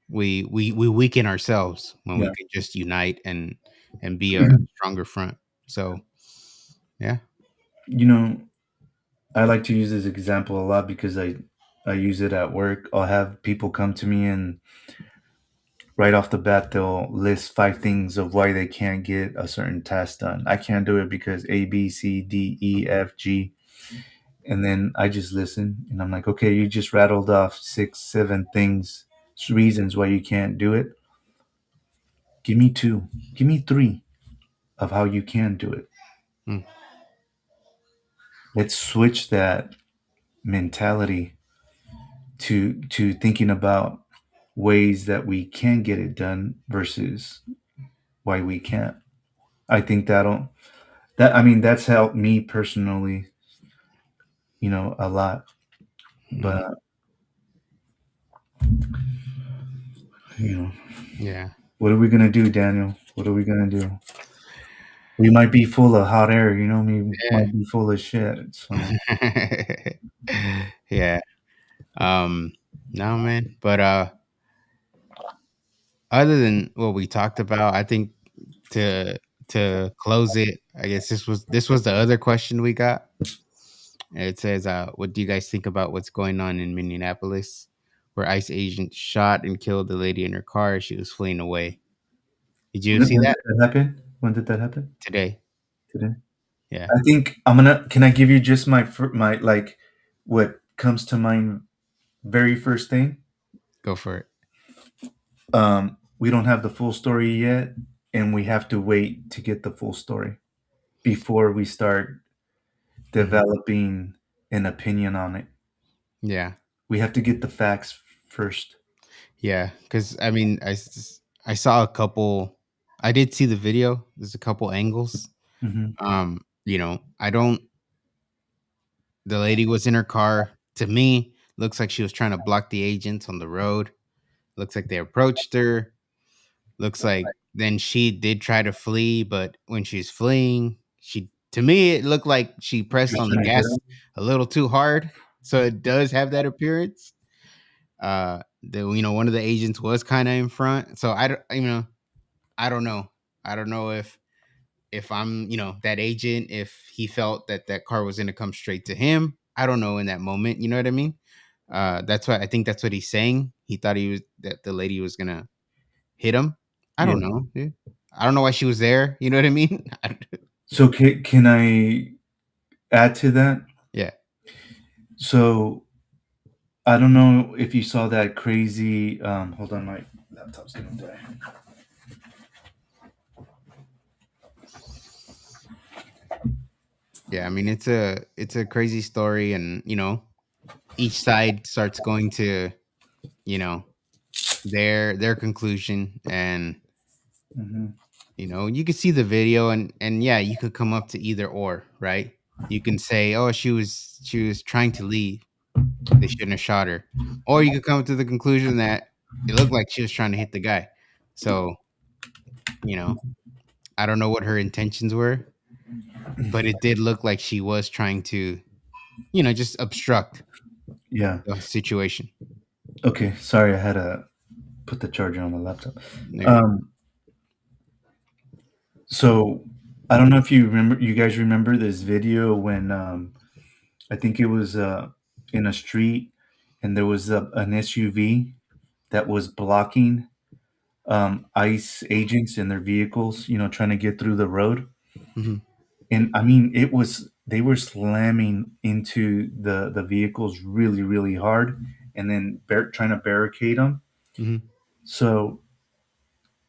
we weaken ourselves when we Yeah. could just unite and be a stronger front. So yeah. You know, I like to use this example a lot because I use it at work. I'll have people come to me, and right off the bat they'll list five things of why they can't get a certain task done. I can't do it because A, B, C, D, E, F, G. And then I just listen, and I'm like, okay, you just rattled off 6, 7 things, reasons why you can't do it. Give me two, give me three of how you can do it. Mm. Let's switch that mentality to thinking about ways that we can get it done versus why we can't. I think that's helped me personally, a lot. Mm. But you know, Yeah. what are we gonna do, Daniel? What are we gonna do? We might be full of hot air, we Yeah. might be full of shit. So Yeah. um no, man, but other than what we talked about, I think to close it, I guess this was the other question we got. It says, what do you guys think about what's going on in Minneapolis, where ICE agents shot and killed the lady in her car as she was fleeing away? Did you see when that did that happen? When did that happen? today? Today? Yeah, I think I'm gonna. Can I give you just my like what comes to mind very first thing? go for it. We don't have the full story yet, and we have to wait to get the full story before we start Mhm. developing an opinion on it. Yeah, We have to get the facts first. yeah. Because I mean, I saw a couple. I did see the video. There's a couple angles. Hmm. I don't. The lady was in her car. To me, looks like she was trying to block the agents on the road. Looks like they approached her. Looks like then she did try to flee, but when she's fleeing, to me it looked like she pressed Just on the trying to get gas them. a little too hard. So it does have that appearance. One of the agents was kind of in front. So I don't know. I don't know if I'm, that agent, if he felt that that car was going to come straight to him. I don't know in that moment, you know what I mean? That's why I think that's what he's saying. He thought that the lady was going to hit him? I Yeah. don't know, dude. I don't know why she was there, you know what I mean? So can I add to that? Yeah. So I don't know if you saw that crazy. Hold on, my laptop's gonna die. Yeah, I mean it's a crazy story, and each side starts going to you know their conclusion, and Hmm. you can see the video, and yeah, you could come up to either or, right? You can say, oh, she was trying to leave, they shouldn't have shot her, or you could come to the conclusion that it looked like she was trying to hit the guy. So you know I don't know what her intentions were, but it did look like she was trying to just obstruct Yeah. the situation. Okay. Sorry, I had to put the charger on my laptop. There. Um, so I don't know if you remember. You guys remember this video when I think it was in a street, and there was an SUV that was blocking ICE agents in their vehicles. Trying to get through the road. Hmm. And I mean, they were slamming into the vehicles really, really hard, and then trying to barricade them. Hmm. So,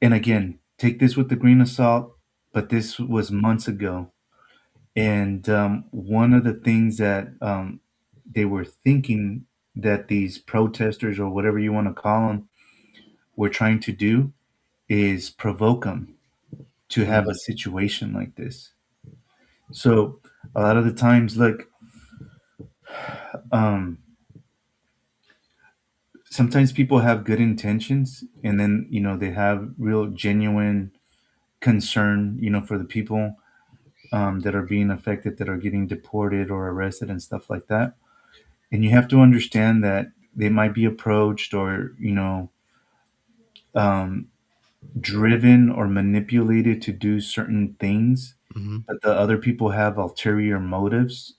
and again, take this with a grain of salt, but this was months ago. And one of the things that they were thinking that these protesters, or whatever you want to call them, were trying to do is provoke them to have a situation like this. So a lot of the times, look, um, sometimes people have good intentions, and then they have real genuine concern, for the people that are being affected, that are getting deported or arrested and stuff like that. And you have to understand that they might be approached, or um, driven or manipulated to do certain things, Hmm. but the other people have ulterior motives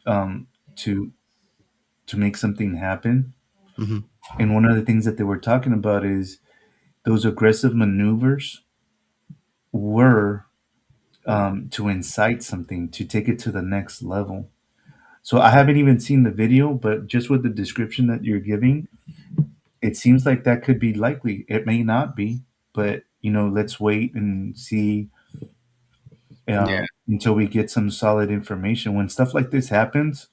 um, to make something happen. Hmm. And one of the things that they were talking about is those aggressive maneuvers were to incite something, to take it to the next level. So I haven't even seen the video, but just with the description that you're giving, it seems like that could be likely. It may not be, but let's wait and see Yeah. until we get some solid information. When stuff like this happens,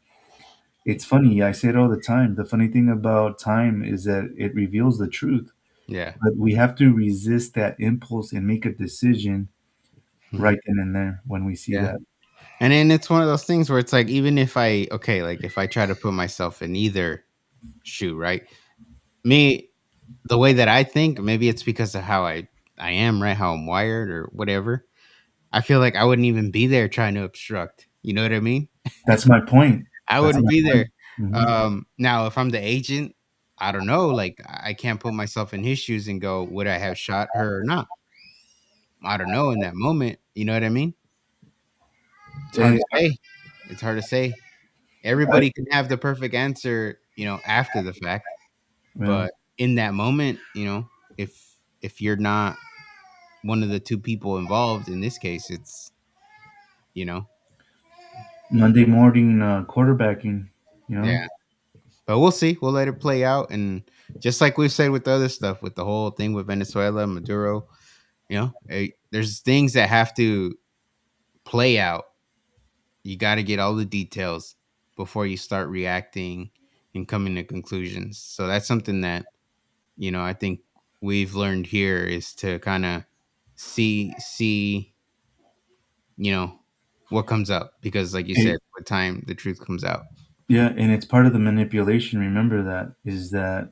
it's funny. I say it all the time. The funny thing about time is that it reveals the truth, Yeah. but we have to resist that impulse and make a decision Hmm. right then and there when we see Yeah. that. And then it's one of those things where it's like, even if like if I try to put myself in either shoe, right? Me, the way that I think, maybe it's because of how I am, right? How I'm wired or whatever. I feel like I wouldn't even be there trying to obstruct. You know what I mean? That's my point. I That's wouldn't my be point. there. Hmm. Now if I'm the agent, I don't know. Like I can't put myself in his shoes and go, would I have shot her or not? I don't know in that moment. You know what I mean? It's hard to say. It's hard to say. I, Everybody can have the perfect answer, after the fact, well, but in that moment, if you're not one of the two people involved in this case, it's you know, Monday morning quarterbacking, you know. yeah. But we'll see. We'll let it play out, and just like we've said with the other stuff, with the whole thing with Venezuela, Maduro, there's things that have to play out. You got to get all the details before you start reacting and coming to conclusions. So that's something that I think we've learned here is to kind of see you know what comes up, because like you said, Hey, with time the truth comes out. yeah, and it's part of the manipulation. Remember that is that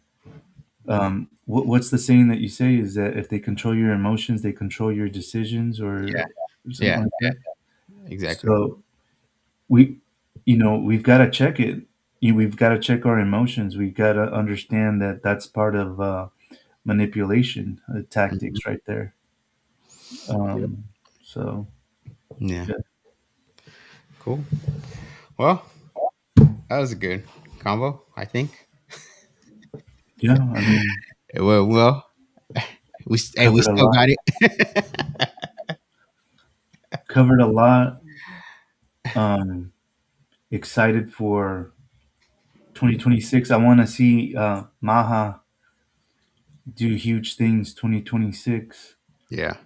what's the saying that you say is that if they control your emotions, they control your decisions, Yeah. or something Yeah. like that. Exactly. So we, we've got to check it. We've got to check our emotions. We've got to understand that that's part of manipulation Mhm. tactics right there. Yep. So Yeah. yeah, Cool. Well, that was a good combo, I think. yeah. I mean, Well, we covered a still lot. got it. Covered a lot. Um, excited for 2026. I want to see Maha do huge things 2026. Yeah,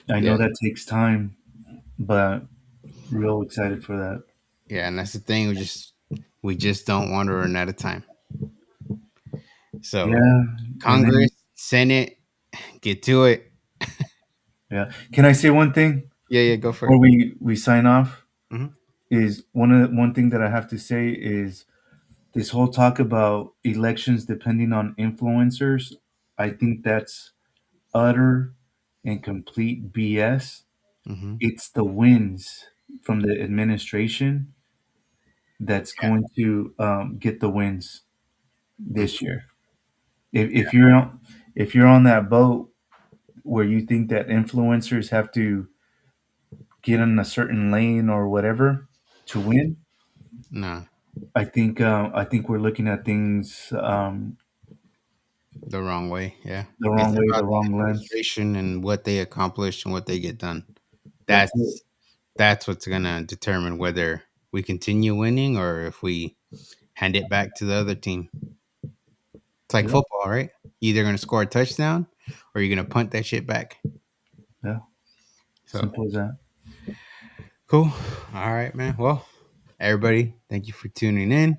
I yeah, know that takes time, but real excited for that. yeah. And that's the thing. We just don't want to run out of time. So Yeah, and Congress, then Senate, get to it. yeah. Can I say one thing Yeah, yeah. Go for it. before we sign off? Hmm. Is one thing that I have to say is this whole talk about elections depending on influencers. I think that's utter and complete BS. Hmm. It's the wins from the administration that's going to get the wins this year. If you're on that boat where you think that influencers have to get in a certain lane or whatever to win, No, I think we're looking at things the wrong way. Yeah, the it's wrong way, about the the wrong lens. administration and what they accomplish and what they get done. That's it. That's what's gonna determine whether we continue winning or if we hand it back to the other team. It's like Yeah, football, right? You're either gonna score a touchdown or you're gonna punt that shit back. yeah. So Simple as that. cool. All right, man. Well, everybody, thank you for tuning in.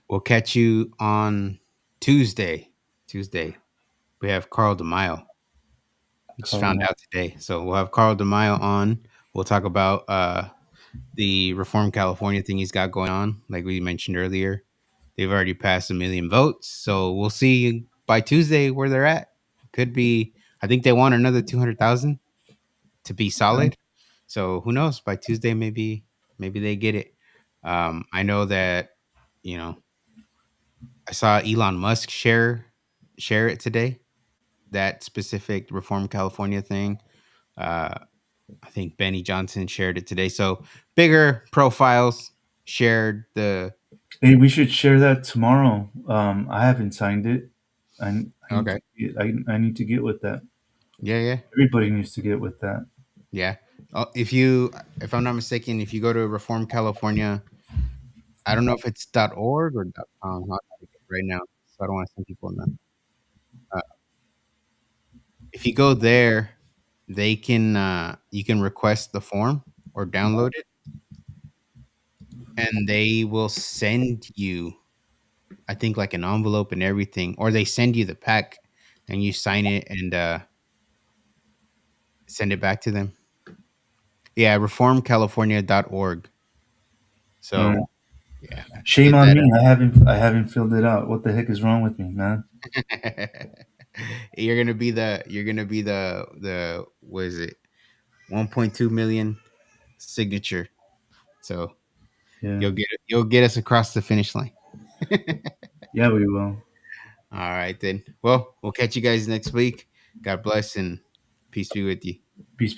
We'll catch you on Tuesday. Tuesday. We have Carl DeMaio. We just found Cardinal. out today. So we'll have Carl DeMaio on. We'll talk about the Reform California thing he's got going on, like we mentioned earlier. They've already passed 1 million votes. So we'll see by Tuesday where they're at. Could be, I think they want another 200,000 to be Yeah. solid. So who knows? By Tuesday, maybe they get it. I know that, you know, I saw Elon Musk share it today. That specific Reform California thing. Uh, I think Benny Johnson shared it today. So bigger profiles shared the. Hey, we should share that tomorrow. I haven't signed it. I need Okay. to I need to get with that. Yeah, yeah, Everybody needs to get with that. yeah. If I'm not mistaken, if you go to Reform California, I don't know if it's .org or .com. I'll check it right now, so I don't want to send people in that. Uh, if you go there, they can you can request the form or download it, and they will send you, I think, like an envelope and everything, or they send you the pack, and you sign it and send it back to them. Yeah, reformcalifornia.org. All So right. yeah, Shame get on that me. I haven't filled it out. What the heck is wrong with me, man? you're gonna be the what is it, 1.2 million signature. So Yeah. you'll get us across the finish line. Yeah, we will. All right then. Well, we'll catch you guys next week. God bless and peace be with you. Peace.